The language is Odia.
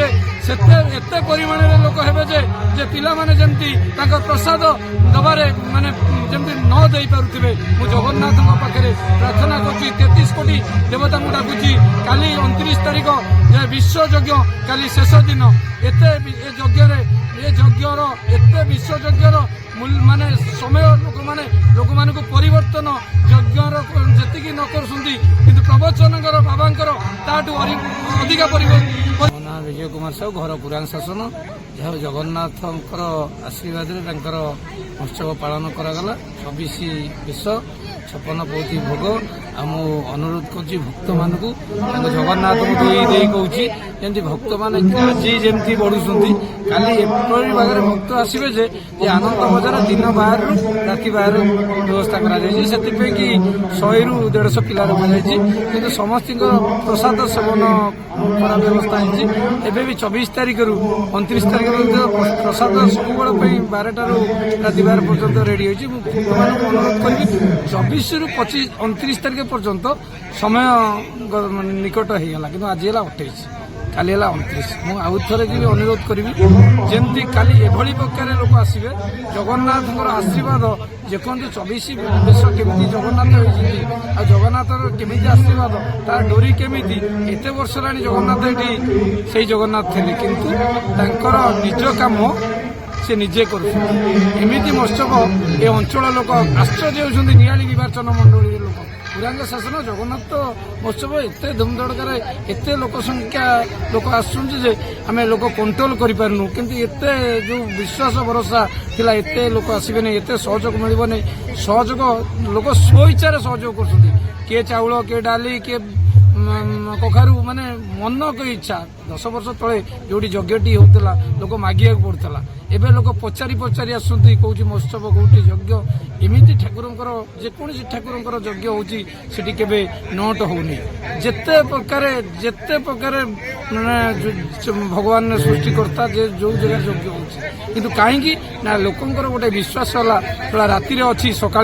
ଆସିବେ ସେତେ ଏତେ ପରିମାଣରେ ଲୋକ ହେବେ ଯେ ପିଲାମାନେ ଯେମିତି ତାଙ୍କ ପ୍ରସାଦ ଦେବାରେ ମାନେ ଯେମିତି ନ ଦେଇପାରୁଥିବେ। ମୁଁ ଜଗନ୍ନାଥଙ୍କ ପାଖରେ ପ୍ରାର୍ଥନା କରୁଛି, 33 କୋଟି ଦେବତାଙ୍କୁ ଡାକୁଛି। କାଲି 29 ତାରିଖ ବିଶ୍ୱଯଜ୍ଞ, କାଲି ଶେଷ ଦିନ। ଏତେ ଏ ଯଜ୍ଞର ଏତେ ବିଶ୍ୱଯଜ୍ଞର ମାନେ ସମୟ ଲୋକମାନଙ୍କୁ ପରିବର୍ତ୍ତନ ଯଜ୍ଞର ଯେତିକି ନ କରୁଛନ୍ତି, କିନ୍ତୁ ପ୍ରବଚନଙ୍କର ବାବାଙ୍କର ତାଠୁ ଅଧିକା ପରିବର୍ତ୍ତନ। ନାଁ ବିଜୟ କୁମାର ସାହୁ, ଘର ପୁରାଣ ଶାସନ। ଯାହା ଜଗନ୍ନାଥଙ୍କର ଆଶୀର୍ବାଦରେ ତାଙ୍କର ଉତ୍ସବ ପାଳନ କରାଗଲା। 24 ବେଶ, 56 ପଉତି ଭୋଗ। ଆଉ ମୁଁ ଅନୁରୋଧ କରୁଛି ଭକ୍ତମାନଙ୍କୁ, ତାଙ୍କ ଜଗନ୍ନାଥଙ୍କୁ ଦେଇ କହୁଛି ଯେମିତି ଭକ୍ତମାନେ ଆଜି ଯେମିତି ବଢୁଛନ୍ତି, କାଲି ଏପରି ଭାବରେ ଭକ୍ତ ଆସିବେ ଯେ ଆନନ୍ଦ ବଜାର ଦିନ ବାହାରୁ ରାତି ବାହାରୁ ବ୍ୟବସ୍ଥା କରାଯାଇଛି। ସେଥିପାଇଁ କି 100ରୁ 150 ପିଲା ରଖାଯାଇଛି। କିନ୍ତୁ ସମସ୍ତଙ୍କର ପ୍ରସାଦ ସେବନ କରା ବ୍ୟବସ୍ଥା ହେଇଛି। ଏବେ ବି 24 ତାରିଖରୁ 29 ତାରିଖ ପର୍ଯ୍ୟନ୍ତ ପ୍ରସାଦ ସବୁବେଳେ ପାଇଁ 12ଟାରୁ ରାତି 12 ପର୍ଯ୍ୟନ୍ତ ରେଡି ହୋଇଛି। ମୁଁ ଭକ୍ତମାନଙ୍କୁ ଅନୁରୋଧ କରିବି 24ରୁ 29 ତାରିଖ ପର୍ଯ୍ୟନ୍ତ ସମୟ ନିକଟ ହେଇଗଲା, କିନ୍ତୁ ଆଜି ହେଲା 28, କାଲି ହେଲା 29। ମୁଁ ଆଉ ଥରେ ଯିବି ଅନୁରୋଧ କରିବି ଯେମିତି କାଲି ଏଭଳି ପ୍ରକାର ଲୋକ ଆସିବେ, ଜଗନ୍ନାଥଙ୍କର ଆଶୀର୍ବାଦ ଯେକୌଣସି 24 ବେଶ କେମିତି ଜଗନ୍ନାଥ ହେଇଛନ୍ତି, ଆଉ ଜଗନ୍ନାଥର କେମିତି ଆଶୀର୍ବାଦ, ତାର ଡୋରି କେମିତି। ଏତେ ବର୍ଷ ହେଲାଣି ଜଗନ୍ନାଥ ଏଠି ସେଇ ଜଗନ୍ନାଥ ଥିଲେ, କିନ୍ତୁ ତାଙ୍କର ନିଜ କାମ ସେ ନିଜେ କରୁଛନ୍ତି। ଏମିତି ମହୋତ୍ସବ ଏ ଅଞ୍ଚଳ ଲୋକ ଆଶ୍ଚର୍ଯ୍ୟ ହେଉଛନ୍ତି। ନିଆଳି ନିର୍ବାଚନ ମଣ୍ଡଳୀର ଲୋକ, ପୁରାଙ୍ଗ ଶାସନ ଜଗନ୍ନାଥ ମହୋତ୍ସବ ଏତେ ଧୁମଧଡ଼କାରେ ଏତେ ଲୋକ ସଂଖ୍ୟା ଲୋକ ଆସୁଛନ୍ତି ଯେ ଆମେ ଲୋକ କଣ୍ଟ୍ରୋଲ କରିପାରୁନୁ। କିନ୍ତୁ ଏତେ ଯୋଉ ବିଶ୍ୱାସ ଭରସା ଥିଲା ଏତେ ଲୋକ ଆସିବେନି, ଏତେ ସହଯୋଗ ମିଳିବନି। ସହଯୋଗ ଲୋକ ସ୍ୱଇଚ୍ଛାରେ ସହଯୋଗ କରୁଛନ୍ତି। କିଏ ଚାଉଳ, କିଏ ଡାଲି, କିଏ କଖାରୁ, ମାନେ ମନକୁ ଇଚ୍ଛା। 10 ବର୍ଷ ତଳେ ଯୋଉଠି ଯଜ୍ଞଟି ହଉଥିଲା ଲୋକ ମାଗିବାକୁ ପଡୁଥିଲା, ଏବେ ଲୋକ ପଚାରି ଆସୁଛନ୍ତି କହୁଛି ମହୋତ୍ସବ କୋଉଠି ଯଜ୍ଞ। ଏମିତି ଠାକୁରଙ୍କର ଯେକୌଣସି ଠାକୁରଙ୍କର ଯଜ୍ଞ ହଉଛି ସେଠି କେବେ ନଟ ହଉନି। ଯେତେ ପ୍ରକାର ମାନେ ଭଗବାନ ସୃଷ୍ଟିକର୍ତ୍ତା ଯେ ଯୋଉ ଜାଗାରେ ଯଜ୍ଞ ହଉଛି, କିନ୍ତୁ କାହିଁକି ନା ଲୋକଙ୍କର ଗୋଟେ ବିଶ୍ୱାସ ହେଲା ରାତିରେ ଅଛି, ସକାଳେ